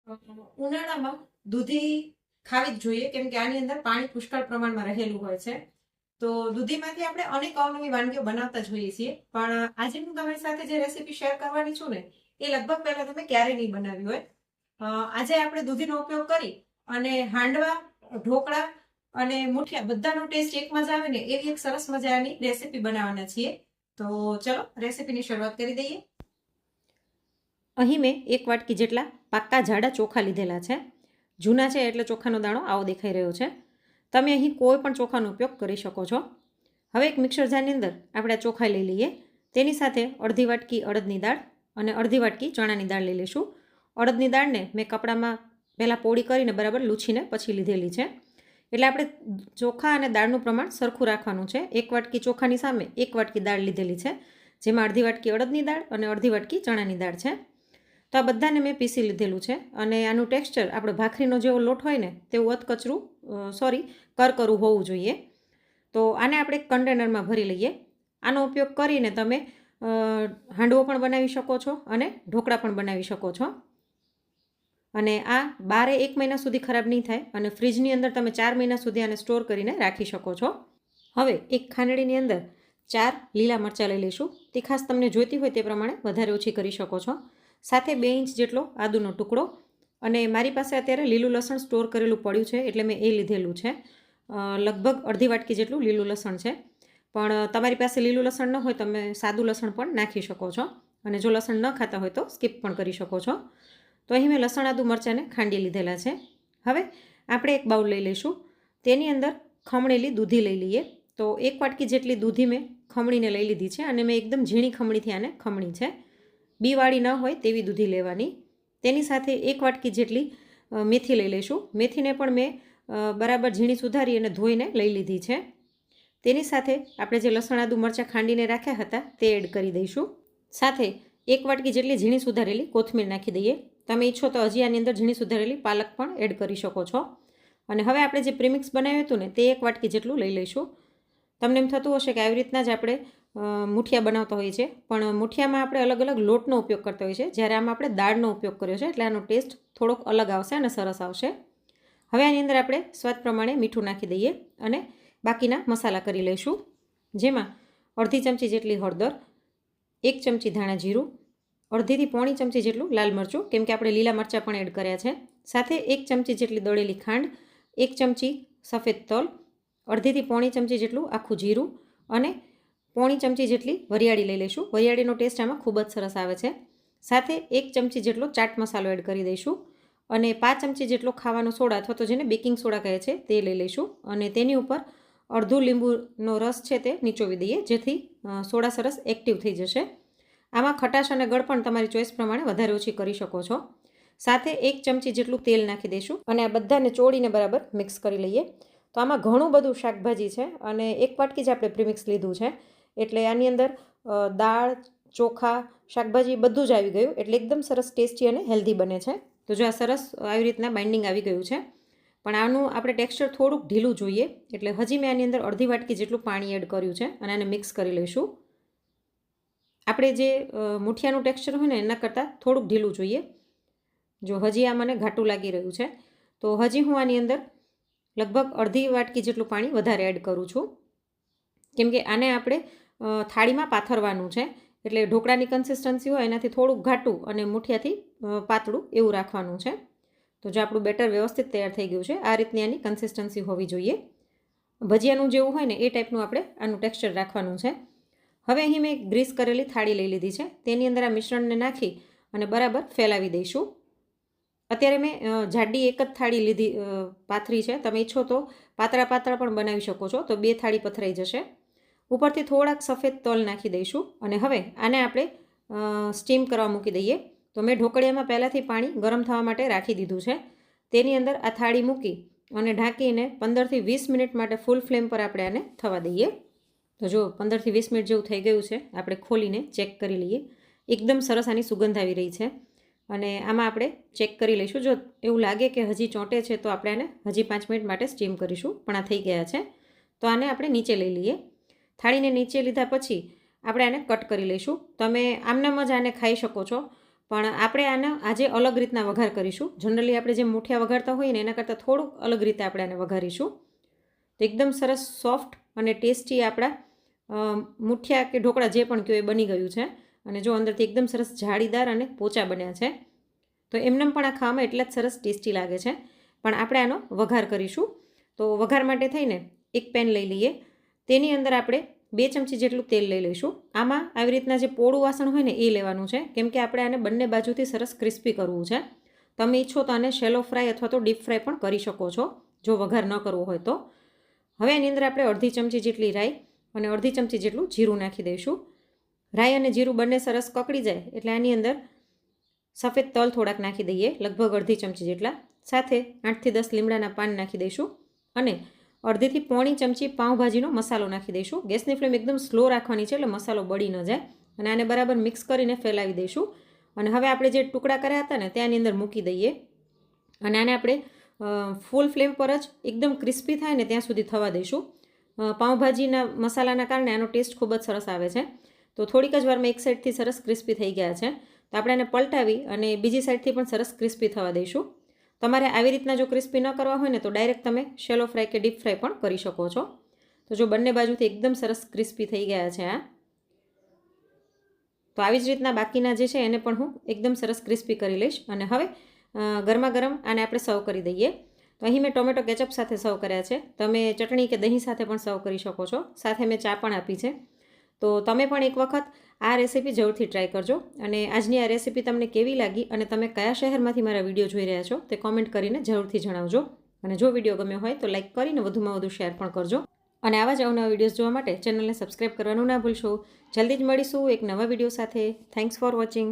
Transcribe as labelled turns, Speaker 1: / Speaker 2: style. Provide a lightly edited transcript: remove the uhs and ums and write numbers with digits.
Speaker 1: ઉનાળામાં દૂધી ખાવી જ જોઈએ, કેમ કે આની અંદર પાણી પુષ્કળ પ્રમાણમાં રહેલું હોય છે. તો દૂધીમાંથી આપણે અનેક અવનવી વાનગીઓ બનાવતા જ હોઈએ છીએ, પણ આજે હું તમારી સાથે જે રેસીપી શેર કરવાની છું ને, એ લગભગ પહેલા તમે ક્યારેય નહીં બનાવી હોય. આજે આપણે દૂધીનો ઉપયોગ કરી અને હાંડવા, ઢોકળા અને મુઠિયા બધાનો ટેસ્ટ એકમાં જ આવે ને એવી એક સરસ મજાની રેસીપી બનાવવાના છીએ. તો ચલો રેસીપીની શરૂઆત કરી દઈએ. અહીં મેં 1 વાટકી જેટલા પાક્કા જાડા ચોખા લીધેલા છે. જૂના છે એટલે ચોખાનો દાણો આવો દેખાઈ રહ્યો છે. તમે અહીં કોઈ પણ ચોખાનો ઉપયોગ કરી શકો છો. હવે એક મિક્સર જારની અંદર આપણે આ ચોખા લઈ લઈએ. તેની સાથે અડધી વાટકી અડદની દાળ અને અડધી વાટકી ચણાની દાળ લઈ લઈશું. અડદની દાળને મેં કપડામાં પહેલાં પોળી કરીને બરાબર લૂછીને પછી લીધેલી છે. એટલે આપણે ચોખા અને દાળનું પ્રમાણ સરખું રાખવાનું છે. 1 વાટકી ચોખાની સામે 1 વાટકી દાળ લીધેલી છે, જેમાં અડધી વાટકી અડદની દાળ અને અડધી વાટકી ચણાની દાળ છે. તો આ બધાને મેં પીસી લીધેલું છે અને આનું ટેક્સચર આપણે ભાખરીનો જેવો લોટ હોય ને તેવું અધકચરું કરકરું હોવું જોઈએ. તો આને આપણે એક કન્ટેનરમાં ભરી લઈએ. આનો ઉપયોગ કરીને તમે હાંડવો પણ બનાવી શકો છો અને ઢોકળા પણ બનાવી શકો છો. અને આ 1 મહિના સુધી ખરાબ નહીં થાય અને ફ્રીજની અંદર તમે 4 મહિના સુધી આને સ્ટોર કરીને રાખી શકો છો. હવે એક ખાંડણીની અંદર 4 લીલા મરચાં લઈ લઈશું. તીખાશ તમને જોઈતી હોય તે પ્રમાણે વધારે ઓછી કરી શકો છો. સાથે 2 ઇંચ જેટલો આદુનો ટુકડો અને મારી પાસે અત્યારે લીલું લસણ સ્ટોર કરેલું પડ્યું છે એટલે મેં એ લીધેલું છે. લગભગ અડધી વાટકી જેટલું લીલું લસણ છે. પણ તમારી પાસે લીલું લસણ ન હોય તમે સાદું લસણ પણ નાખી શકો છો અને જો લસણ ન ખાતા હોય તો સ્કીપ પણ કરી શકો છો. તો અહીં મેં લસણ આદુ મરચાંને ખાંડી લીધેલા છે. હવે આપણે એક બાઉલ લઈ લઈશું. તેની અંદર ખમણેલી દૂધી લઈ લઈએ. તો 1 વાટકી જેટલી દૂધી મેં ખમણીને લઈ લીધી છે અને મેં એકદમ ઝીણી ખમણીથી આને ખમણી છે. બીવાળી ન હોય તેવી દૂધી લેવાની. તેની સાથે 1 વાટકી જેટલી મેથી લઈ લઈશું. મેથીને પણ મેં બરાબર ઝીણી સુધારી અને ધોઈને લઈ લીધી છે. તેની સાથે આપણે જે લસણ આદુ મરચાં ખાંડીને રાખ્યા હતા તે એડ કરી દઈશું. સાથે 1 વાટકી જેટલી ઝીણી સુધારેલી કોથમીર નાખી દઈએ. તમે ઈચ્છો તો હજી આની અંદર ઝીણી સુધારેલી પાલક પણ એડ કરી શકો છો. અને હવે આપણે જે પ્રીમિક્સ બનાવ્યું હતું ને તે 1 વાટકી જેટલું લઈ લઈશું. તમને એમ થતું હશે કે આવી રીતના જ આપણે મુઠિયા બનાવતા હોઈએ છીએ, પણ મુઠિયામાં આપણે અલગ અલગ લોટનો ઉપયોગ કરતા હોઈએ છીએ, જ્યારે આમાં આપણે દાળનો ઉપયોગ કર્યો છે એટલે આનો ટેસ્ટ થોડોક અલગ આવશે અને સરસ આવશે. હવે આની અંદર આપણે સ્વાદ પ્રમાણે મીઠું નાખી દઈએ અને બાકીના મસાલા કરી લઈશું. જેમાં અડધી ચમચી જેટલી હળદર, 1 ચમચી ધાણા જીરું, અડધીથી પોણી ચમચી જેટલું લાલ મરચું, કેમ કે આપણે લીલા મરચાં પણ એડ કર્યા છે. સાથે 1 ચમચી જેટલી દળેલી ખાંડ, 1 ચમચી સફેદ તલ, અડધીથી પોણી ચમચી જેટલું આખું જીરું અને પોણી ચમચી જેટલી વરિયાળી લઈ લઈશું. વરિયાળીનો ટેસ્ટ આમાં ખૂબ જ સરસ આવે છે. સાથે 1 ચમચી જેટલો ચાટ મસાલો એડ કરી દઈશું અને 5 ચમચી જેટલો ખાવાનો સોડા અથવા તો જેને બેકિંગ સોડા કહે છે તે લઈ લઈશું અને તેની ઉપર અડધું લીંબુનો રસ છે તે નીચોવી દઈએ, જેથી સોડા સરસ એક્ટિવ થઈ જશે. આમાં ખટાશ અને ગળ પણ તમારી ચોઈસ પ્રમાણે વધારે ઓછી કરી શકો છો. સાથે 1 ચમચી જેટલું તેલ નાખી દઈશું અને આ બધાને ચોળીને બરાબર મિક્સ કરી લઈએ. તો આમાં ઘણું બધું શાકભાજી છે અને 1 વાટકી જ આપણે પ્રીમિક્સ લીધું છે એટલે આની અંદર દાળ, ચોખા, શાકભાજી બધું જ આવી ગયું એટલે એકદમ સરસ ટેસ્ટી અને હેલ્ધી બને છે. તો જો આ સરસ આવી રીતના બાઇન્ડિંગ આવી ગયું છે, પણ આનું આપણે ટેક્સચર થોડુંક ઢીલું જોઈએ એટલે હજી મેં આની અંદર અડધી વાટકી જેટલું પાણી એડ કર્યું છે અને આને મિક્સ કરી લઈશું. આપણે જે મુઠિયાનું ટેક્સચર હોય ને એના કરતાં થોડુંક ઢીલું જોઈએ. જો હજી આ મને ઘાટું લાગી રહ્યું છે તો હજી હું આની અંદર લગભગ અડધી વાટકી જેટલું પાણી વધારે એડ કરું છું, કેમ કે આને આપણે થાળીમાં પાથરવાનું છે એટલે ઢોકળાની કન્સિસ્ટન્સી હોય એનાથી થોડુંક ઘાટું અને મુઠિયાથી પાતળું એવું રાખવાનું છે. તો જો આપણું બેટર વ્યવસ્થિત તૈયાર થઈ ગયું છે, આ રીતની આની કન્સિસ્ટન્સી હોવી જોઈએ. ભજીયાનું જેવું હોય ને એ ટાઈપનું આપણે આનું ટેક્સચર રાખવાનું છે. હવે અહીં મેં ગ્રીસ કરેલી થાળી લઈ લીધી છે. તેની અંદર આ મિશ્રણને નાખી અને બરાબર ફેલાવી દઈશું. અત્યારે મેં જાડી એક જ થાળી લીધી પાથરી છે. તમે ઈચ્છો તો પાતળા પણ બનાવી શકો છો, તો 2 થાળી પથરાઈ જશે. ઉપરથી થોડાક સફેદ તલ નાખી દઈશું અને હવે આને આપણે સ્ટીમ કરવા મૂકી દઈએ. તો મેં ઢોકળિયામાં પહેલાંથી પાણી ગરમ થવા માટે રાખી દીધું છે. તેની અંદર આ થાળી મૂકી અને ઢાંકીને 15થી 20 મિનિટ માટે ફૂલ ફ્લેમ પર આપણે આને થવા દઈએ. તો જો 15થી 20 મિનિટ જેવું થઈ ગયું છે. આપણે ખોલીને ચેક કરી લઈએ. એકદમ સરસ આની સુગંધ આવી રહી છે અને આમાં આપણે ચેક કરી લઈશું. જો એવું લાગે કે હજી ચોંટે છે તો આપણે આને હજી 5 મિનિટ માટે સ્ટીમ કરીશું, પણ આ થઈ ગયા છે. તો આને આપણે નીચે લઈ લઈએ. થાળીને નીચે લીધા પછી આપણે આને કટ કરી લઈશું. તમે આમનામ જ આને ખાઈ શકો છો, પણ આપણે આના આજે અલગ રીતના વઘાર કરીશું. જનરલી આપણે જે મૂઠિયા વઘારતા હોઈએ ને એના કરતાં થોડુંક અલગ રીતે આપણે આને વઘારીશું. તો એકદમ સરસ સોફ્ટ અને ટેસ્ટી આપણા મૂઠિયા કે ઢોકળા જે પણ કહો એ બની ગયું છે. અને જો અંદરથી એકદમ સરસ જાળીદાર અને પોચા બન્યા છે. તો એમનેમ પણ આ ખાવામાં એટલા જ સરસ ટેસ્ટી લાગે છે. પણ આપણે આનો વઘાર કરીશું. તો વઘાર માટે થઈને એક પેન લઈ લઈએ. તેની અંદર આપણે 2 ચમચી જેટલું તેલ લઈ લઈશું. આમાં આવી રીતના જે પોળું વાસણ હોય ને એ લેવાનું છે, કેમ કે આપણે આને બંને બાજુથી સરસ ક્રિસ્પી કરવું છે. તમે ઈચ્છો તો આને શેલો ફ્રાય અથવા તો ડીપ ફ્રાય પણ કરી શકો છો, જો વઘાર ન કરવો હોય તો. હવે આની અંદર આપણે અડધી ચમચી જેટલી રાઈ અને અડધી ચમચી જેટલું જીરું નાખી દઈશું. રાઈ અને જીરું બંને સરસ કકડી જાય એટલે આની અંદર સફેદ તલ થોડાક નાખી દઈએ, લગભગ અડધી ચમચી જેટલા. સાથે 8થી 10 લીમડાના પાન નાખી દઈશું અને અડધીથી પોણી ચમચી પાઉંભાજીનો મસાલો નાખી દઈશું. ગેસની ફ્લેમ એકદમ સ્લો રાખવાની છે એટલે મસાલો બળી ન જાય. અને આને બરાબર મિક્સ કરીને ફેલાવી દઈશું. અને હવે આપણે જે ટુકડા કર્યા હતા ને ત્યાંની અંદર મૂકી દઈએ અને આને આપણે ફૂલ ફ્લેમ પર જ એકદમ ક્રિસ્પી થાય ને ત્યાં સુધી થવા દઈશું. પાઉંભાજીના મસાલાના કારણે આનો ટેસ્ટ ખૂબ જ સરસ આવે છે. તો થોડીક જ વારમાં એક સાઈડથી સરસ ક્રિસ્પી થઈ ગયા છે. તો આપણે આને પલટાવી અને બીજી સાઈડથી પણ સરસ ક્રિસ્પી થવા દઈશું. તમારે આવી રીતના જો ક્રિસ્પી ન કરવા હોય ને તો ડાયરેક્ટ તમે શેલો ફ્રાય કે ડીપ ફ્રાય પણ કરી શકો છો. તો જો બંને બાજુથી એકદમ સરસ ક્રિસ્પી થઈ ગયા છે આ. તો આવી જ રીતના બાકીના જે છે એને પણ હું એકદમ સરસ ક્રિસ્પી કરી લઈશ. અને હવે ગરમા ગરમ આને આપણે સર્વ કરી દઈએ. તો અહીં મેં ટોમેટો કેચઅપ સાથે સર્વ કર્યા છે. તમે ચટણી કે દહીં સાથે પણ સર્વ કરી શકો છો. સાથે મેં ચા પણ આપી છે. તો તમે પણ એક વખત આ રેસીપી જરૂરથી ટ્રાય કરજો. અને આજની આ રેસીપી તમને કેવી લાગી અને તમે કયા શહેરમાંથી મારા વિડીયો જોઈ રહ્યા છો તે કોમેન્ટ કરીને જરૂરથી જણાવજો. અને જો વિડીયો ગમ્યો હોય તો લાઇક કરીને વધુમાં વધુ શેર પણ કરજો. અને આવા જ અવનવા વિડીયોઝ જોવા માટે ચેનલને સબસ્ક્રાઈબ કરવાનું ના ભૂલશો. જલ્દી જ મળીશું એક નવા વિડીયો સાથે. Thanks for watching.